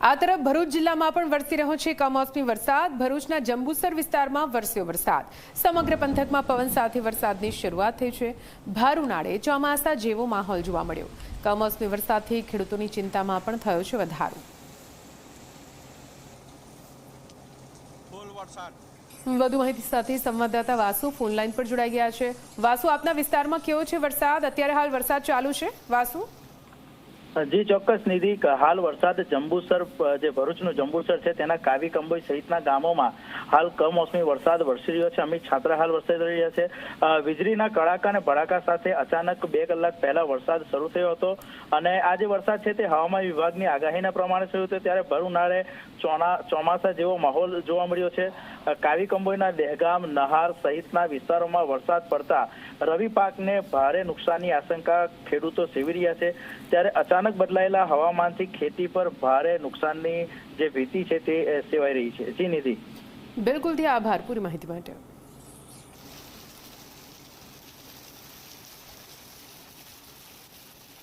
આ તરફ ભરૂચ જિલ્લામાં પણ વરસી રહ્યો છે કમોસમી વરસાદ। ભરૂચના જંબુસર વિસ્તારમાં વરસ્યો વરસાદ। સમગ્ર પંથકમાં પવન સાથે વરસાદની શરૂઆત થઈ છે। ભર ઉનાળે ચોમાસા જેવો માહોલ જોવા મળ્યો। કમોસમી વરસાદથી ખેડૂતોની ચિંતામાં પણ થયો છે વધારો। વધુ માહિતી સાથે સંવાદદાતા વાસુ ફોન લાઈન પર જોડાઈ ગયા છે। વાસુ, આપના વિસ્તારમાં કેવો છે વરસાદ? અત્યારે હાલ વરસાદ ચાલુ છે વાસુ? જી ચોક્કસ નિધિ, હાલ વરસાદ જંબુસર જે ભરૂચનું જંબુસર છે તેના કાવી કંબોઈ સહિતના ગામોમાં હાલ કમોસમી વરસાદ વરસી રહ્યો છે। અમિત છાત્રા હાલ વરસી રહ્યા છે। વીજળીના કડાકા અને ભડાકા સાથે અચાનક 2 કલાક પહેલા વરસાદ શરૂ થયો હતો અને આ જે વરસાદ છે તે હવામાન વિભાગની આગાહીના પ્રમાણે થયો હતો। ત્યારે ભર ઉનાળે ચોમાસા જેવો માહોલ જોવા મળ્યો છે। કાવી કંબોઈના દહેગામ, નહાર સહિતના વિસ્તારોમાં વરસાદ પડતા રવિ પાકને ભારે નુકસાનની આશંકા ખેડૂતો સેવી રહ્યા છે। ત્યારે અચાનક બદલાયેલા હવામાનથી ખેતી પર ભારે નુકસાનની જે ભીતિ છે તે સેવાઈ રહી છે। જી નિધિ, બિલકુલ, આભાર પૂરી માહિતી માટે।